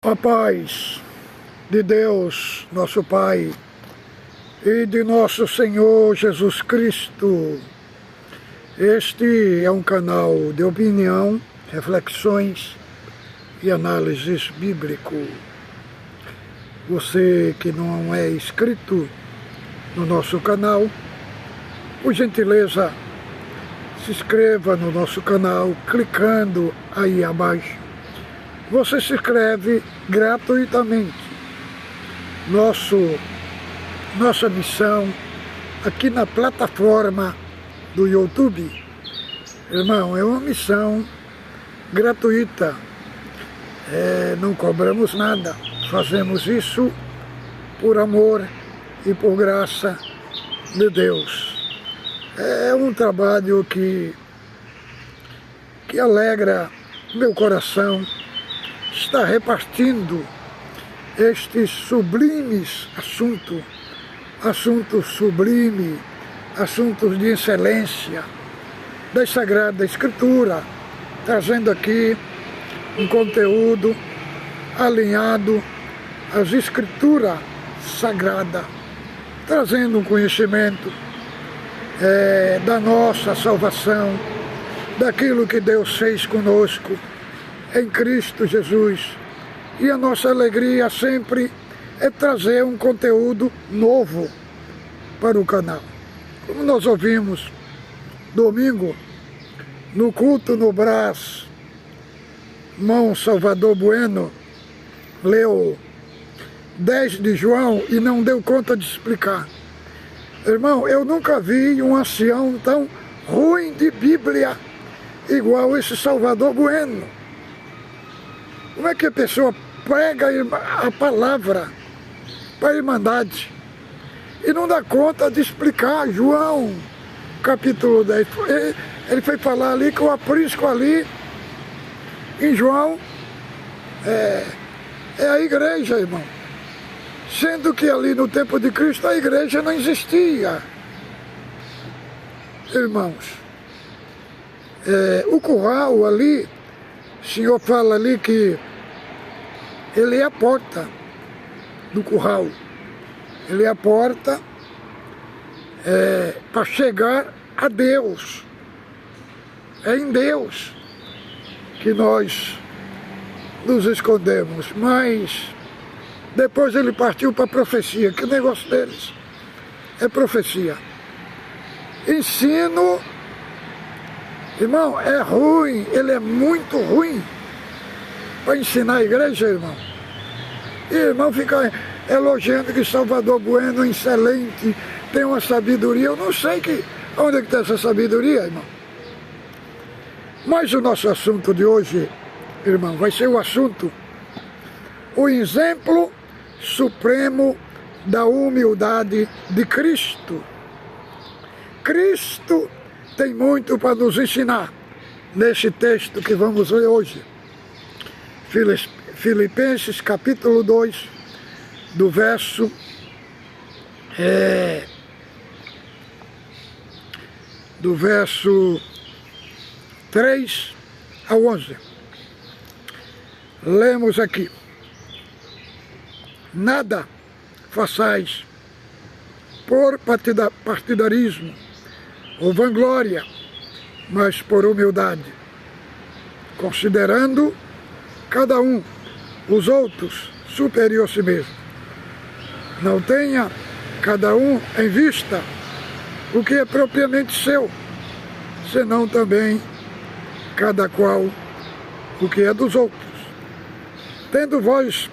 A paz de Deus, nosso Pai, e de nosso Senhor Jesus Cristo. Este é um canal de opinião, reflexões e análises bíblico. Você que não é inscrito no nosso canal, por gentileza, se inscreva no nosso canal clicando aí abaixo. Você se inscreve gratuitamente. Nossa missão aqui na plataforma do YouTube, irmão, é uma missão gratuita. Não cobramos nada. Fazemos isso por amor e por graça de Deus. É um trabalho que alegra meu coração. Está repartindo estes sublimes assuntos sublimes, assuntos de excelência da Sagrada Escritura, trazendo aqui um conteúdo alinhado às Escrituras Sagradas, trazendo um conhecimento da nossa salvação, daquilo que Deus fez conosco em Cristo Jesus. E a nossa alegria sempre é trazer um conteúdo novo para o canal. Como nós ouvimos domingo, no culto no Brás, irmão Salvador Bueno leu 10 de João e não deu conta de explicar. Irmão, eu nunca vi um ancião tão ruim de Bíblia igual esse Salvador Bueno. Como é que a pessoa prega a palavra para a Irmandade e não dá conta de explicar? João, capítulo 10, ele foi falar ali que o aprisco ali, em João, é a igreja, irmão. Sendo que ali no tempo de Cristo a igreja não existia. Irmãos, o curral ali, o Senhor fala ali que ele é a porta do curral. Ele é a porta para chegar a Deus. É em Deus que nós nos escondemos. Mas depois ele partiu para a profecia. Que negócio deles é profecia. Ensino, irmão, é ruim. Ele é muito ruim para ensinar a igreja, irmão. E irmão fica elogiando que Salvador Bueno é excelente, tem uma sabedoria. Eu não sei onde é que está essa sabedoria, irmão. Mas o nosso assunto de hoje, irmão, vai ser o exemplo supremo da humildade de Cristo. Cristo tem muito para nos ensinar nesse texto que vamos ler hoje. Filipenses capítulo 2, do verso 3 ao 11. Lemos aqui: nada façais por partidarismo ou vanglória, mas por humildade, considerando cada um os outros superior a si mesmo. Não tenha cada um em vista o que é propriamente seu, senão também cada qual o que é dos outros. Tendo vós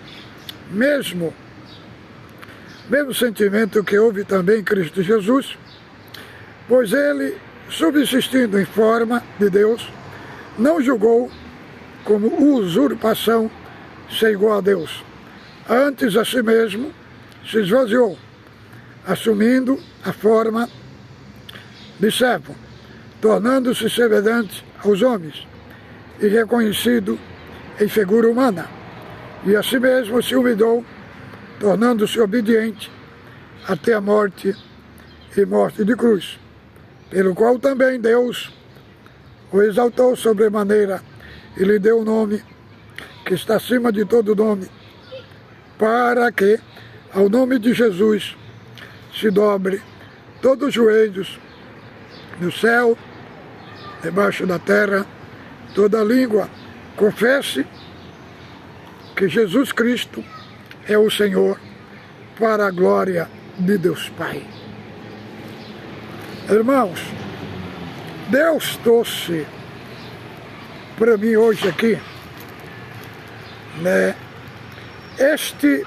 mesmo sentimento que houve também em Cristo Jesus, pois ele, subsistindo em forma de Deus, não julgou como usurpação ser igual a Deus. Antes a si mesmo se esvaziou, assumindo a forma de servo, tornando-se semelhante aos homens, e reconhecido em figura humana. E a si mesmo se humilhou, tornando-se obediente até a morte e morte de cruz, pelo qual também Deus o exaltou sobremaneira e lhe deu o nome que está acima de todo nome, para que ao nome de Jesus se dobre todos os joelhos no céu, debaixo da terra, toda língua confesse que Jesus Cristo é o Senhor, para a glória de Deus Pai. Irmãos, Deus trouxe para mim hoje aqui, né, este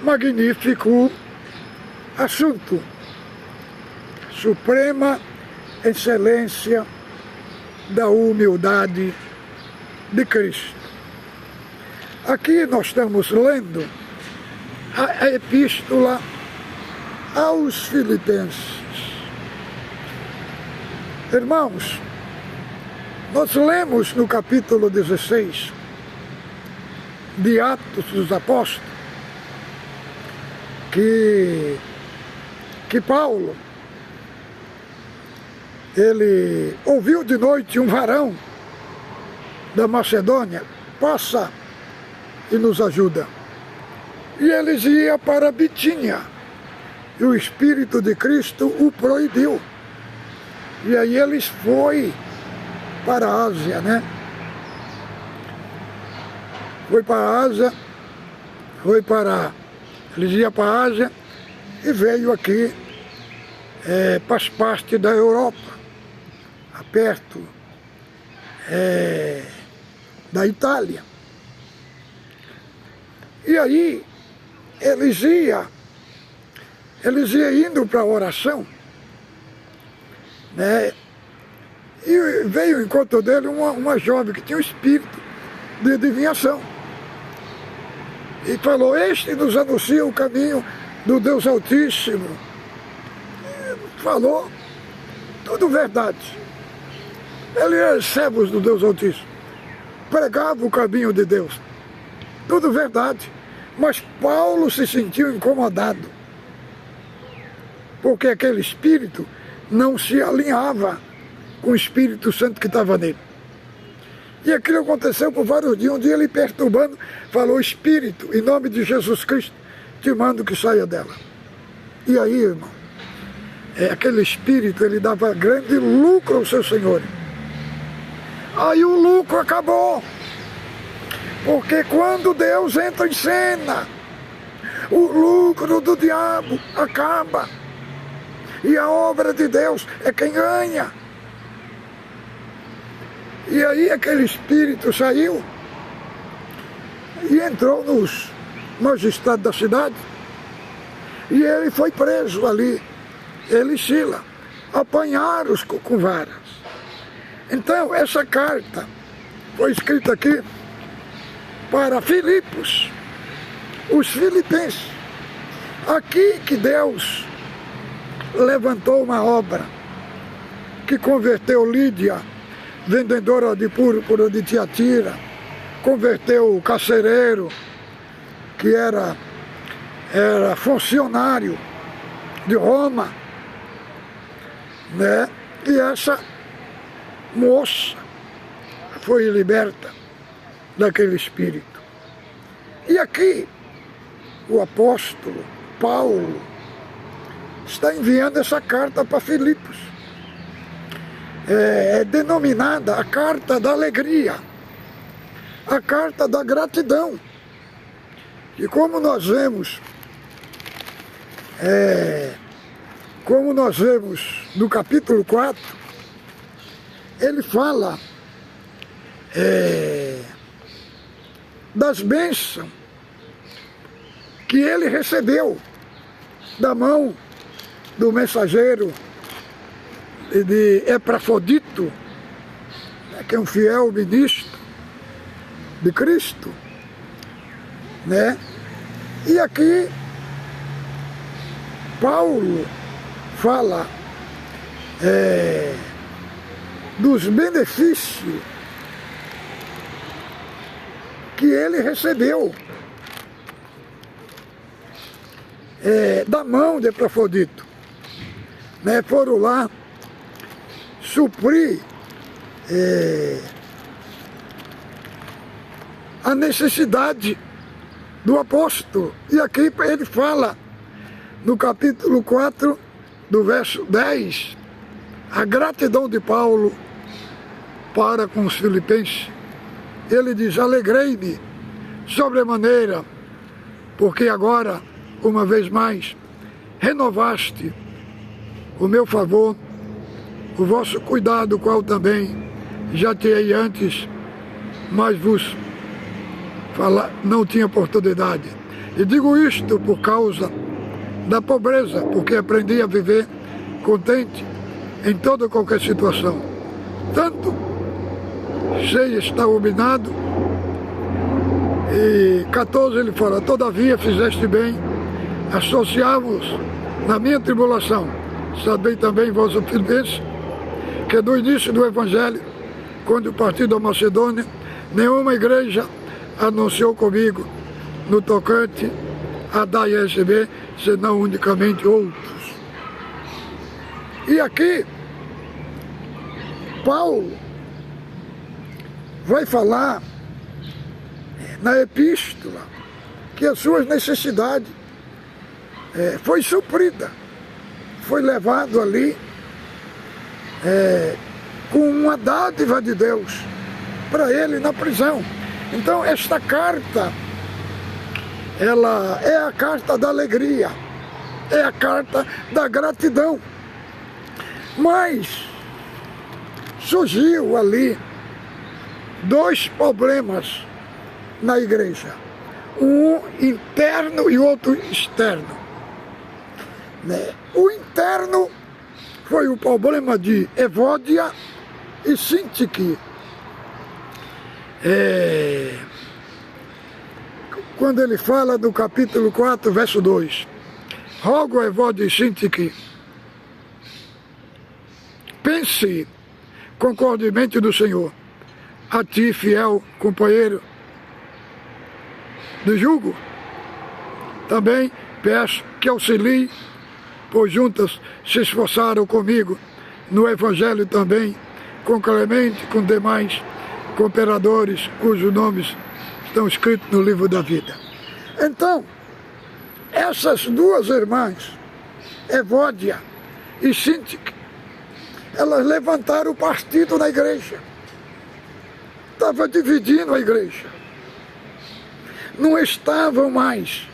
magnífico assunto: suprema excelência da humildade de Cristo. Aqui nós estamos lendo a epístola aos Filipenses. Irmãos, nós lemos no capítulo 16 de Atos dos Apóstolos que Paulo, ele ouviu de noite um varão da Macedônia: passa e nos ajuda. E eles iam para Bitínia, e o Espírito de Cristo o proibiu. E aí eles foram para a Ásia, né? Eles iam para a Ásia e veio aqui para as partes da Europa, perto da Itália. E aí eles iam indo para a oração, né? E veio ao encontro dele uma jovem que tinha um espírito de adivinhação. E falou: este nos anuncia o caminho do Deus Altíssimo. E falou tudo verdade. Ele é servo do Deus Altíssimo. Pregava o caminho de Deus. Tudo verdade. Mas Paulo se sentiu incomodado, porque aquele espírito não se alinhava com o Espírito Santo que estava nele. E aquilo aconteceu por vários dias. Um dia ele, perturbando, falou: Espírito, em nome de Jesus Cristo, te mando que saia dela. E aí, irmão, aquele espírito, ele dava grande lucro ao seu senhor. Aí o lucro acabou. Porque quando Deus entra em cena, o lucro do diabo acaba. E a obra de Deus é quem ganha. E aí aquele espírito saiu e entrou nos magistrados da cidade. E ele foi preso ali. Ele e Sila apanharam-os com varas. Então essa carta foi escrita aqui para Filipos, os filipenses. Aqui que Deus levantou uma obra que converteu Lídia, vendedora de púrpura de Tiatira, converteu o carcereiro, que era funcionário de Roma, né? E essa moça foi liberta daquele espírito. E aqui o apóstolo Paulo está enviando essa carta para Filipos. É denominada a carta da alegria, a carta da gratidão. E como nós vemos no capítulo 4, ele fala das bênçãos que ele recebeu da mão do mensageiro de Epafrodito, que é um fiel ministro de Cristo, né? E aqui Paulo fala dos benefícios que ele recebeu da mão de Epafrodito, né? Foram lá suprir a necessidade do apóstolo. E aqui ele fala, no capítulo 4, do verso 10, a gratidão de Paulo para com os filipenses. Ele diz: alegrei-me sobremaneira, porque agora, uma vez mais, renovaste o meu favor, o vosso cuidado, qual também já tinha antes, mas vos não tinha oportunidade. E digo isto por causa da pobreza, porque aprendi a viver contente em toda qualquer situação. Tanto cheio está obinado. E 14 ele fala: todavia fizeste bem associar-vos na minha tribulação. Sabei também, vós filipenses, que no início do Evangelho, quando parti da Macedônia, nenhuma igreja anunciou comigo no tocante a dar e receber, senão unicamente outros. E aqui, Paulo vai falar na epístola que as suas necessidades foi suprida, foi levado ali com uma dádiva de Deus para ele na prisão. Então esta carta, ela é a carta da alegria, é a carta da gratidão. Mas surgiu ali dois problemas na igreja, um interno e outro externo. O interno foi o problema de Evódia e Sintique. Quando ele fala do capítulo 4, verso 2, rogo a Evódia e Sintique, pense concordemente do Senhor, a ti, fiel companheiro do jugo, também peço que auxilie, pois juntas se esforçaram comigo no Evangelho também, com Clemente, com demais cooperadores, cujos nomes estão escritos no livro da vida. Então, essas duas irmãs, Evódia e Sintique, elas levantaram o partido na igreja. Estava dividindo a igreja. Não estavam mais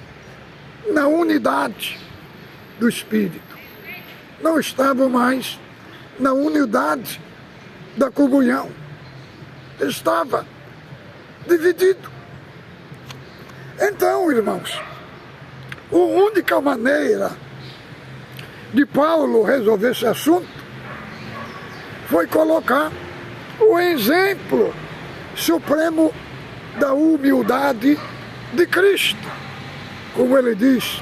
na unidade do Espírito. Não estavam mais na unidade da comunhão. Estava dividido. Então, irmãos, a única maneira de Paulo resolver esse assunto foi colocar o exemplo supremo da humildade de Cristo. Como ele diz,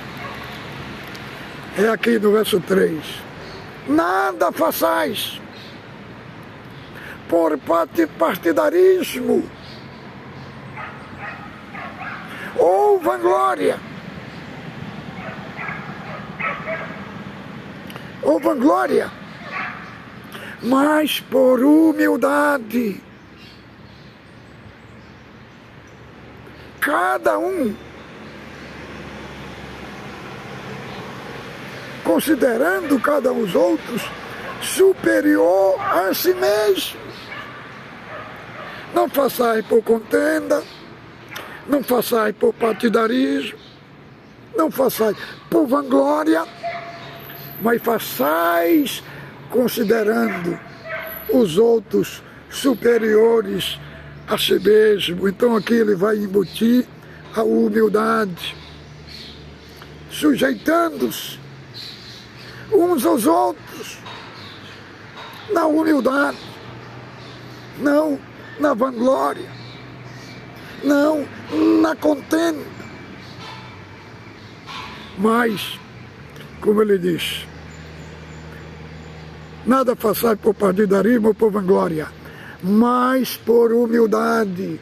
é aqui no verso 3, nada façais por partidarismo ou vanglória, mas por humildade, cada um considerando cada um os outros superior a si mesmo. Não façais por contenda, não façais por partidarismo, não façais por vanglória, mas façais considerando os outros superiores a si mesmo. Então aqui ele vai embutir a humildade, sujeitando-se uns aos outros na humildade, não na vanglória, não na contenda, mas, como ele diz, nada façais por partidarismo ou por vanglória, mas por humildade,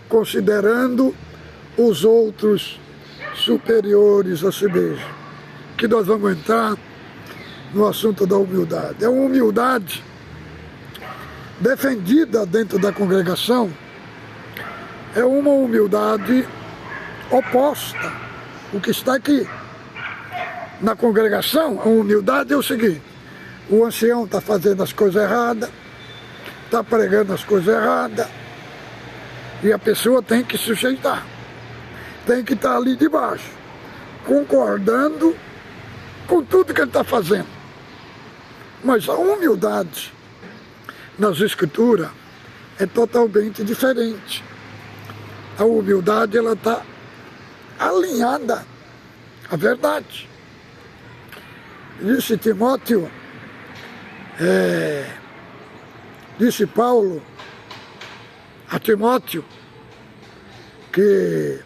considerando os outros superiores a si mesmo. Que nós vamos entrar no assunto da humildade. É uma humildade defendida dentro da congregação, é uma humildade oposta. O que está aqui na congregação, a humildade é o seguinte: o ancião está fazendo as coisas erradas, está pregando as coisas erradas, e a pessoa tem que se sujeitar, tem que estar ali debaixo, concordando com tudo que ele está fazendo. Mas a humildade nas Escrituras é totalmente diferente. A humildade, ela está alinhada à verdade. Disse Timóteo, disse Paulo a Timóteo, que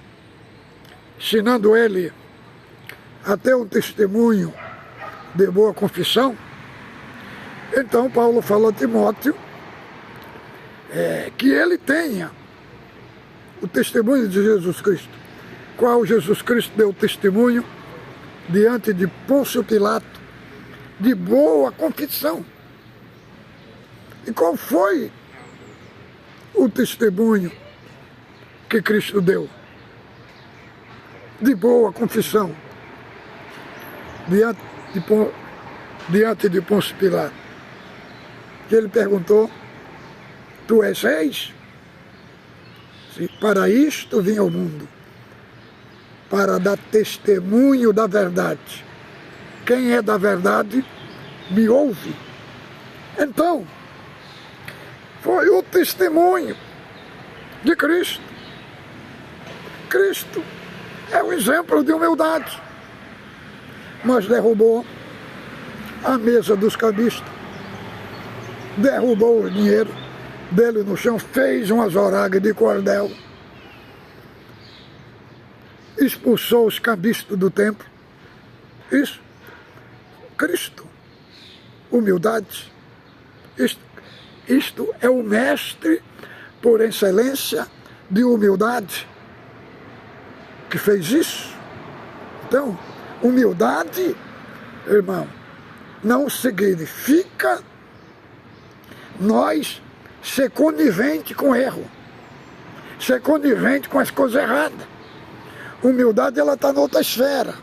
ensinando ele a ter um testemunho de boa confissão, então Paulo falou a Timóteo que ele tenha o testemunho de Jesus Cristo, qual Jesus Cristo deu testemunho diante de Pôncio Pilato, de boa confissão. E qual foi o testemunho que Cristo deu? De boa confissão, diante de Pôncio Pilato. Que ele perguntou: tu és reis? Para isto vim ao mundo, para dar testemunho da verdade. Quem é da verdade, me ouve. Então, foi o testemunho de Cristo. Cristo é um exemplo de humildade, mas derrubou a mesa dos cambistas, derrubou o dinheiro dele no chão, fez umas oragas de cordel, expulsou os cambistas do templo. Isso, Cristo, humildade. Isto é o mestre por excelência de humildade que fez isso. Então, humildade, irmão, não significa nós ser conivente com erro, ser conivente com as coisas erradas. Humildade, ela está noutra esfera.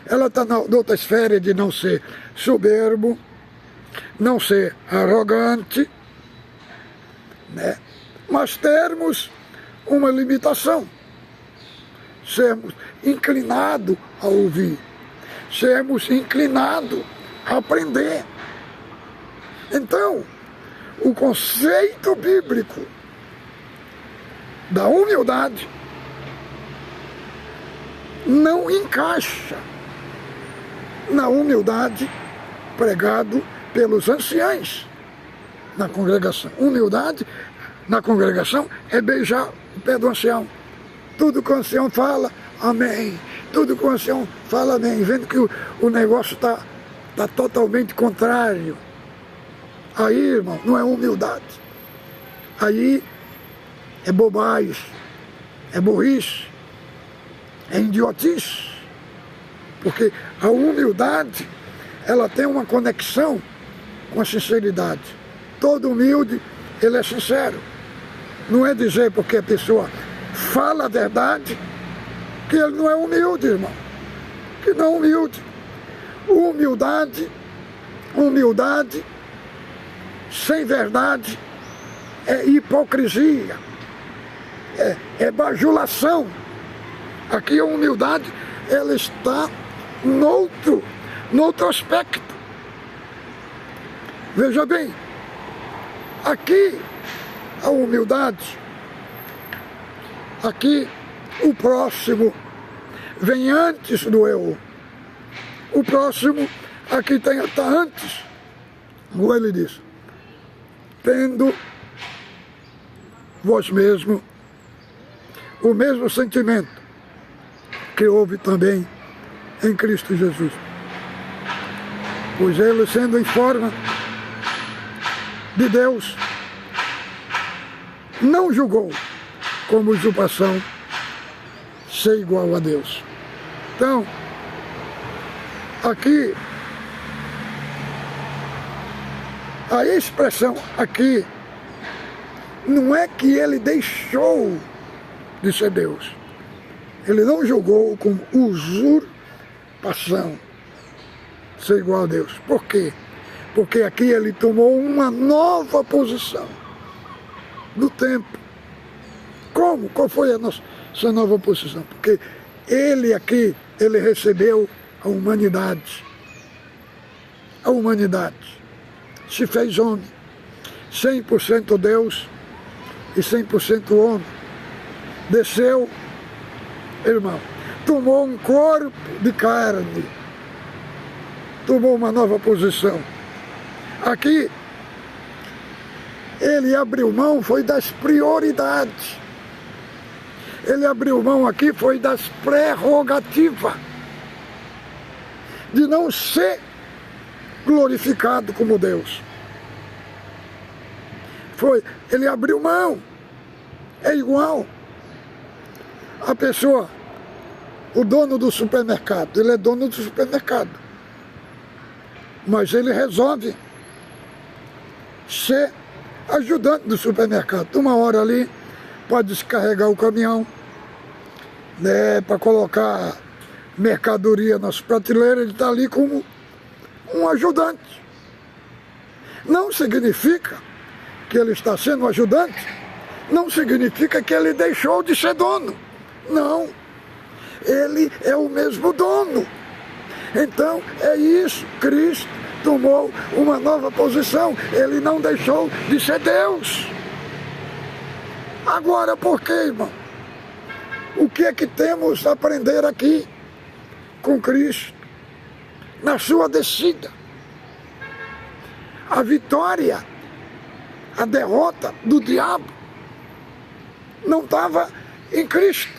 Ela está noutra esfera de não ser soberbo, não ser arrogante, né? Mas termos uma limitação. Sermos inclinados a ouvir, sermos inclinados a aprender. Então, o conceito bíblico da humildade não encaixa na humildade pregado pelos anciãos na congregação. Humildade na congregação é beijar o pé do ancião. Tudo que o ancião fala, amém. Tudo que o ancião fala, amém. Vendo que o negócio está totalmente contrário. Aí, irmão, não é humildade. Aí é bobagem, é burrice, é idiotice. Porque a humildade, ela tem uma conexão com a sinceridade. Todo humilde, ele é sincero. Não é dizer porque a pessoa fala a verdade que ele não é humilde, irmão. Que não é humilde. Humildade sem verdade é hipocrisia, é bajulação. Aqui a humildade, ela está noutro aspecto. Veja bem, aqui a humildade, aqui o próximo vem antes do eu. O próximo aqui está antes. Como ele diz: tendo vós mesmo o mesmo sentimento que houve também em Cristo Jesus. Pois ele, sendo em forma de Deus, não julgou como usurpação ser igual a Deus. Então, aqui, a expressão aqui não é que ele deixou de ser Deus. Ele não julgou com usurpação ser igual a Deus. Por quê? Porque aqui ele tomou uma nova posição no tempo. Como? Qual foi a nossa nova posição? Porque ele aqui, ele recebeu a humanidade. A humanidade se fez homem, 100% Deus e 100% homem. Desceu, irmão, tomou um corpo de carne, tomou uma nova posição. Aqui, ele abriu mão, foi das prioridades. Ele abriu mão aqui, foi das prerrogativas de não ser glorificado como Deus. Ele abriu mão. É igual a pessoa, o dono do supermercado, ele é dono do supermercado, mas ele resolve ser ajudante do supermercado. Uma hora ali, para descarregar o caminhão, né, para colocar mercadoria nas prateleiras, ele está ali como um ajudante. Não significa que ele está sendo ajudante, não significa que ele deixou de ser dono. Não, ele é o mesmo dono. Então é isso, Cristo tomou uma nova posição, ele não deixou de ser Deus. Agora por quê, irmão? O que é que temos a aprender aqui com Cristo? Na sua descida, a vitória, a derrota do diabo não estava em Cristo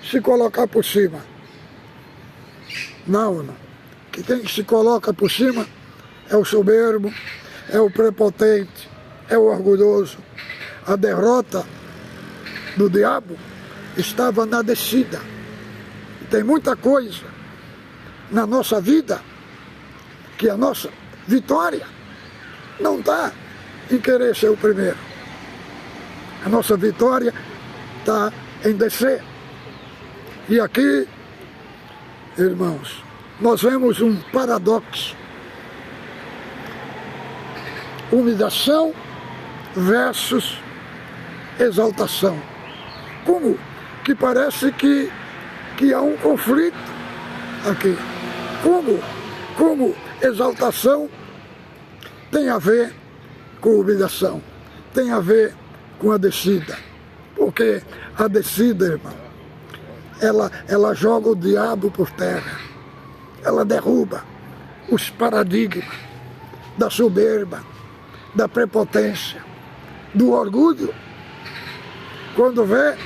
se colocar por cima. Não. Que quem se coloca por cima é o soberbo, é o prepotente, é o orgulhoso. A derrota do diabo estava na descida. Tem muita coisa na nossa vida que a nossa vitória não está em querer ser o primeiro. A nossa vitória está em descer. E aqui, irmãos, nós vemos um paradoxo. Humilhação versus exaltação. Como que parece que há um conflito aqui. Como exaltação tem a ver com humilhação, tem a ver com a descida. Porque a descida, irmão, ela joga o diabo por terra. Ela derruba os paradigmas da soberba, da prepotência, do orgulho. Quando vê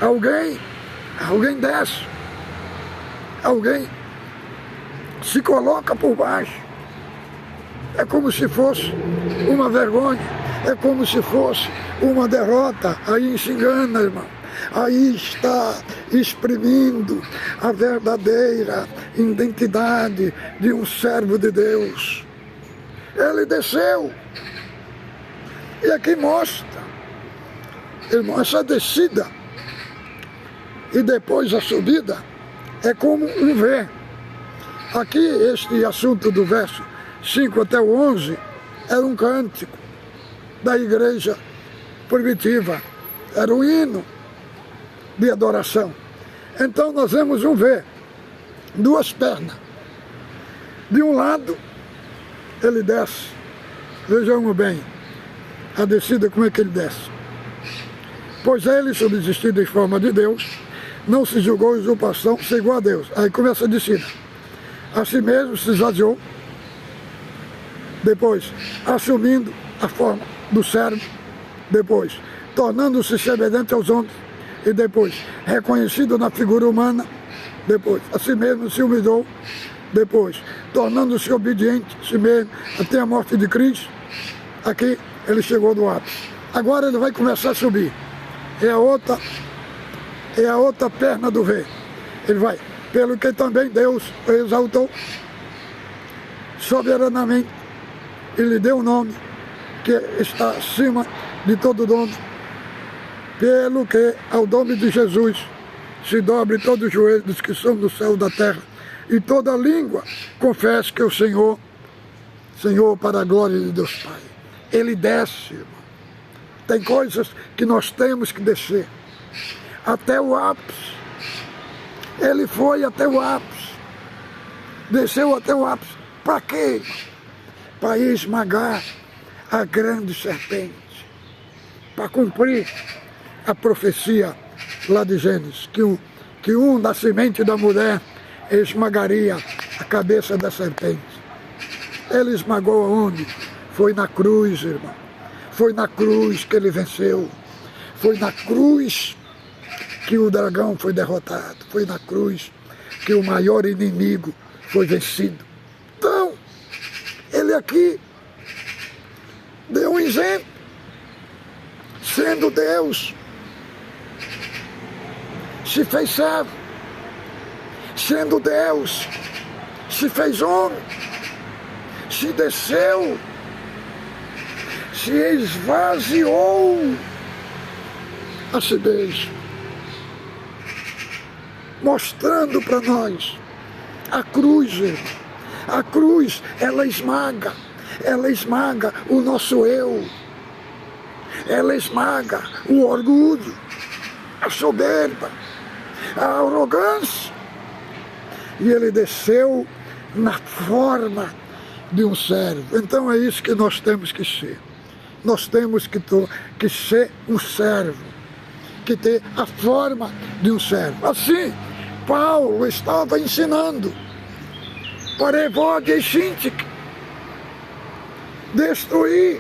alguém desce, alguém se coloca por baixo, é como se fosse uma vergonha, é como se fosse uma derrota. Aí se engana, irmão. Aí está exprimindo a verdadeira identidade de um servo de Deus. Ele desceu. E aqui mostra, irmão, essa descida e depois a subida é como um V. Aqui este assunto do verso 5 até o 11 era um cântico da igreja primitiva, era um hino de adoração. Então nós vemos um V, duas pernas. De um lado ele desce, vejamos bem a descida, como é que ele desce. Pois ele, subsistindo em forma de Deus, não se julgou usurpação ser igual a Deus. Aí começa a descida. A si mesmo se esvaziou, depois assumindo a forma do servo, depois tornando-se semelhante aos homens, e depois reconhecido na figura humana, depois a si mesmo se humilhou, depois tornando-se obediente a si mesmo até a morte de Cristo. Aqui ele chegou no ápice. Agora ele vai começar a subir. É a outra perna do V. Ele vai, pelo que também Deus o exaltou soberanamente e lhe deu um nome que está acima de todo nome, pelo que ao nome de Jesus se dobre todo o joelho dos que são do céu e da terra, e toda língua confesse que o Senhor, para a glória de Deus Pai. Ele desce, irmão. Tem coisas que nós temos que descer até o ápice. Ele foi até o ápice, desceu até o ápice. Para quê? Para esmagar a grande serpente, para cumprir a profecia lá de Gênesis, que um da semente da mulher esmagaria a cabeça da serpente. Ele esmagou aonde? Foi na cruz, irmão. Foi na cruz que ele venceu. Foi na cruz que o dragão foi derrotado. Foi na cruz que o maior inimigo foi vencido. Então, ele aqui deu um exemplo. Sendo Deus, se fez servo. Sendo Deus, se fez homem. Se desceu, se esvaziou a si mesmo, mostrando para nós a cruz, irmão. A cruz, ela esmaga o nosso eu, ela esmaga o orgulho, a soberba, a arrogância, e ele desceu na forma de um servo. Então é isso que nós temos que ser. Nós temos que ser um servo, que ter a forma de um servo. Assim, Paulo estava ensinando para Evódia e Sintique destruir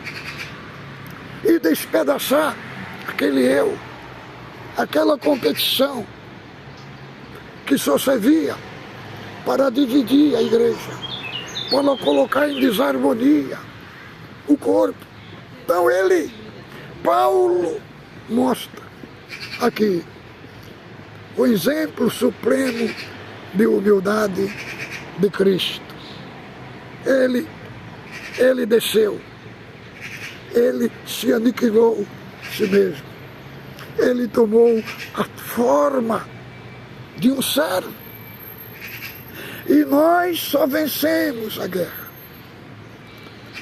e despedaçar aquele eu, aquela competição que só servia para dividir a igreja, para colocar em desarmonia o corpo. Então Paulo mostra aqui o exemplo supremo de humildade de Cristo. Ele desceu, ele se aniquilou a si mesmo, ele tomou a forma de um servo. E nós só vencemos a guerra.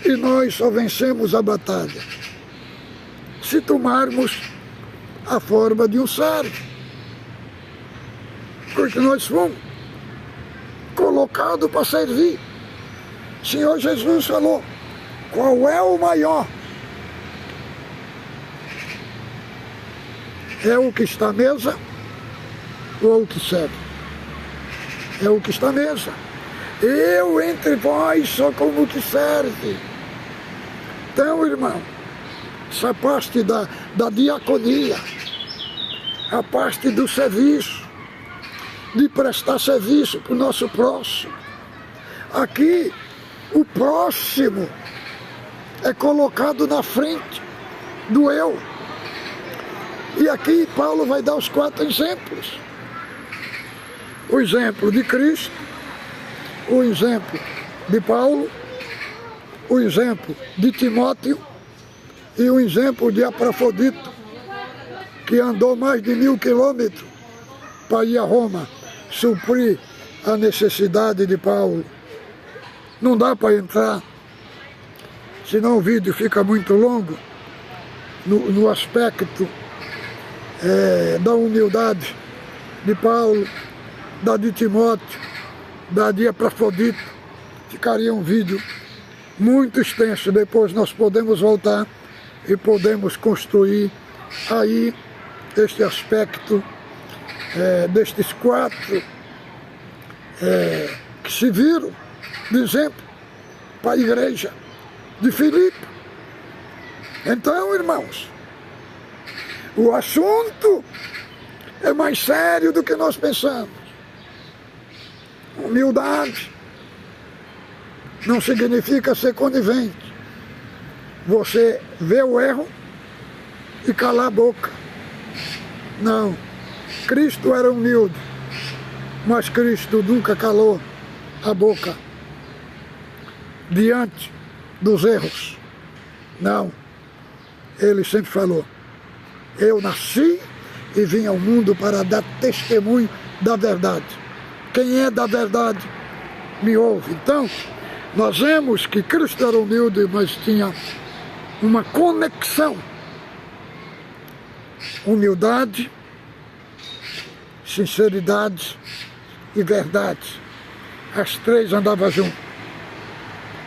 E nós só vencemos a batalha se tomarmos a forma de um servo. Porque nós fomos colocados para servir. O Senhor Jesus falou: qual é o maior? É o que está à mesa ou o que serve? É o que está à mesa. Eu entre vós sou como que serve. Então, irmão, essa parte da diaconia, a parte do serviço, de prestar serviço para o nosso próximo. Aqui, o próximo é colocado na frente do eu. E aqui Paulo vai dar os 4 exemplos. O exemplo de Cristo, o exemplo de Paulo, o exemplo de Timóteo e o exemplo de Epafrodito, que andou mais de 1000 quilômetros para ir a Roma suprir a necessidade de Paulo. Não dá para entrar, senão o vídeo fica muito longo, no aspecto da humildade de Paulo, da de Timóteo, da de Epafrodito. Ficaria um vídeo muito extenso. Depois nós podemos voltar e podemos construir aí este aspecto destes 4 que se viram de exemplo para a igreja de Filipe. Então, irmãos, o assunto é mais sério do que nós pensamos. Humildade não significa ser conivente. Você vê o erro e calar a boca. Não. Cristo era humilde, mas Cristo nunca calou a boca diante dos erros. Não. Ele sempre falou: eu nasci e vim ao mundo para dar testemunho da verdade. Quem é da verdade me ouve. Então, nós vemos que Cristo era humilde, mas tinha uma conexão. Humildade, sinceridade e verdade. As três andavam juntas.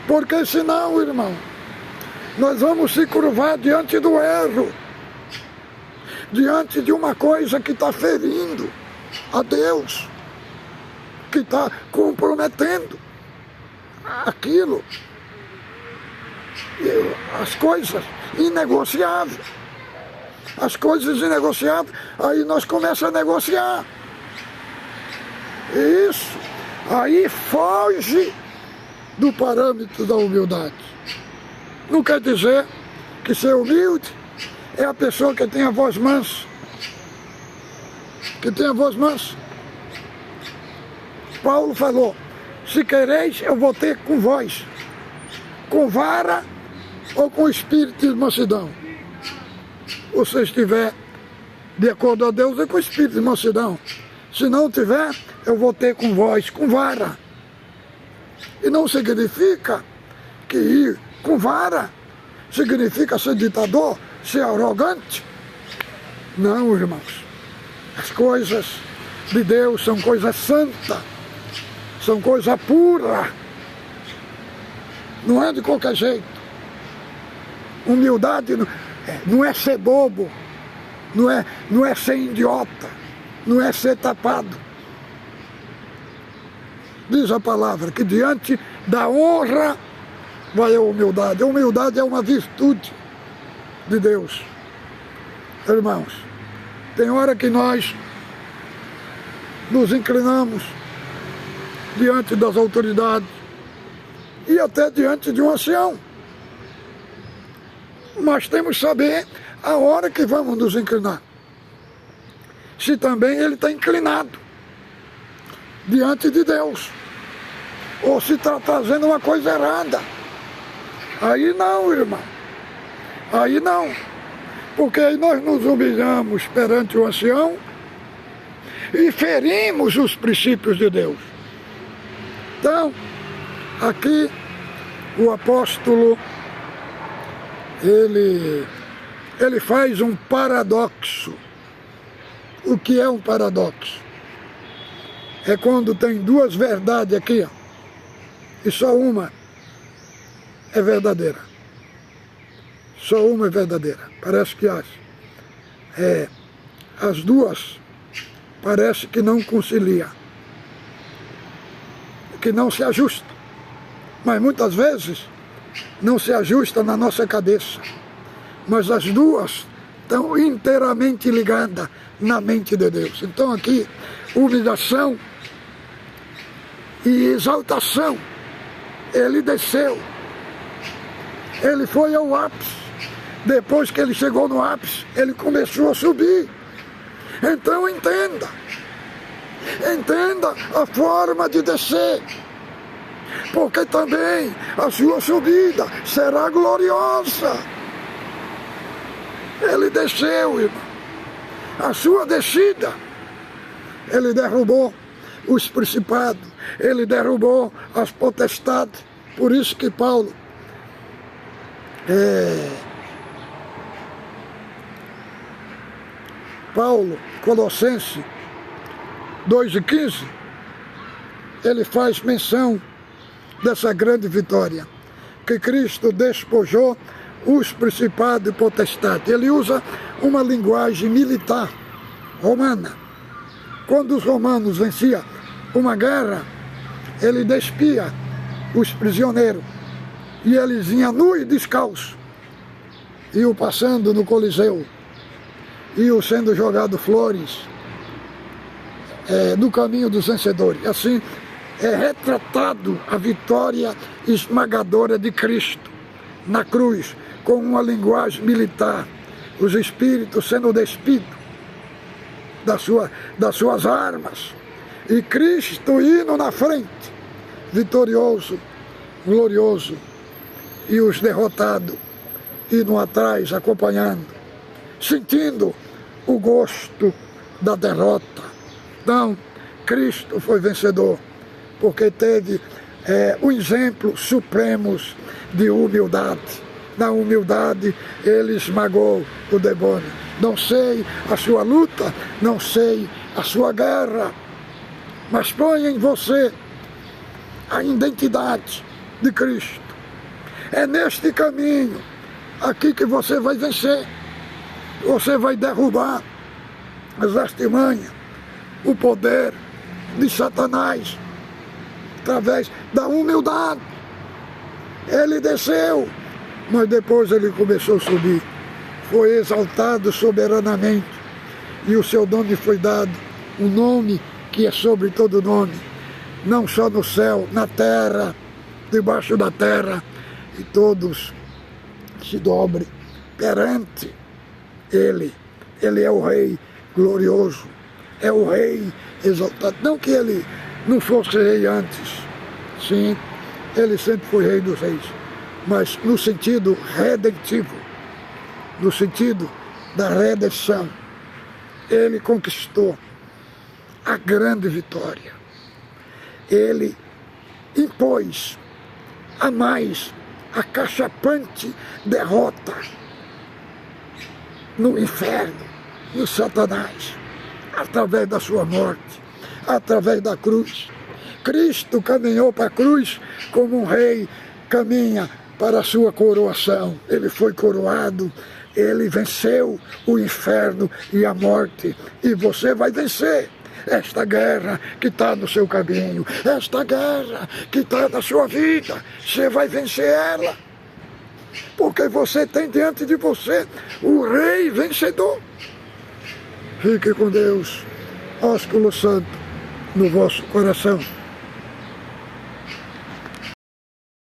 Porque senão, irmão, nós vamos se curvar diante do erro, diante de uma coisa que está ferindo a Deus, que está comprometendo aquilo, as coisas inegociáveis. As coisas inegociáveis, aí nós começamos a negociar. Isso aí foge do parâmetro da humildade. Não quer dizer que ser humilde é a pessoa que tem a voz mansa. Que tem a voz mansa. Paulo falou, se quereis eu vou ter com vós, com vara ou com espírito de mansidão. Ou se estiver de acordo a Deus é com espírito de mansidão. Se não tiver, eu vou ter com vós, com vara. E não significa que ir com vara significa ser ditador, ser arrogante. Não, irmãos. As coisas de Deus são coisas santas, são coisa pura. Não é de qualquer jeito. Humildade não é ser bobo, não é ser idiota, não é ser tapado. Diz a palavra que diante da honra vai a humildade. A humildade é uma virtude de Deus. Irmãos, tem hora que nós nos inclinamos diante das autoridades e até diante de um ancião. Mas temos que saber a hora que vamos nos inclinar. Se também ele está inclinado diante de Deus, ou se está trazendo uma coisa errada. Aí não, irmão. Aí não. Porque aí nós nos humilhamos perante o ancião e ferimos os princípios de Deus. Então, aqui o apóstolo ele faz um paradoxo. O que é um paradoxo? É quando tem duas verdades aqui, ó, e só uma é verdadeira. Só uma é verdadeira. Parece que as duas parece que não concilia, que não se ajusta. Mas muitas vezes não se ajusta na nossa cabeça. Mas as duas estão inteiramente ligadas na mente de Deus. Então aqui, humilhação e exaltação. Ele desceu. Ele foi ao ápice. Depois que ele chegou no ápice, ele começou a subir. Então entenda. Entenda a forma de descer. Porque também a sua subida será gloriosa. Ele desceu, irmão. A sua descida, ele derrubou os principados, ele derrubou as potestades. Por isso que Paulo, Colossenses 2:15, ele faz menção dessa grande vitória, que Cristo despojou os principados e potestades. Ele usa uma linguagem militar romana. Quando os romanos venciam uma guerra, ele despia os prisioneiros e eles vinham nu e descalço, iam passando no Coliseu, iam sendo jogados flores no caminho dos vencedores. Assim é retratado a vitória esmagadora de Cristo na cruz, com uma linguagem militar, os espíritos sendo despidos das suas armas, e Cristo indo na frente, vitorioso, glorioso, e os derrotados indo atrás, acompanhando, sentindo o gosto da derrota. Não, Cristo foi vencedor, porque teve o exemplo supremo de humildade. Na humildade ele esmagou o demônio. Não sei a sua luta, não sei a sua guerra, mas põe em você a identidade de Cristo. É neste caminho aqui que você vai vencer. Você vai derrubar as artimanhas, o poder de Satanás, através da humildade. Ele desceu, mas depois ele começou a subir. Foi exaltado soberanamente, e o seu nome foi dado, um nome que é sobre todo nome, não só no céu, na terra, debaixo da terra, e todos se dobrem perante ele. Ele é o Rei glorioso, é o Rei exaltado. Não que ele não fosse rei antes, sim, ele sempre foi Rei dos Reis, mas no sentido redentivo, no sentido da redenção. Ele conquistou a grande vitória. Ele impôs a mais acachapante derrota no inferno, no Satanás, através da sua morte, através da cruz. Cristo caminhou para a cruz como um rei caminha para a sua coroação. Ele foi coroado, ele venceu o inferno e a morte, e você vai vencer esta guerra que está no seu caminho, esta guerra que está na sua vida. Você vai vencer ela, porque você tem diante de você o Rei vencedor. Fique com Deus, ósculo santo no vosso coração.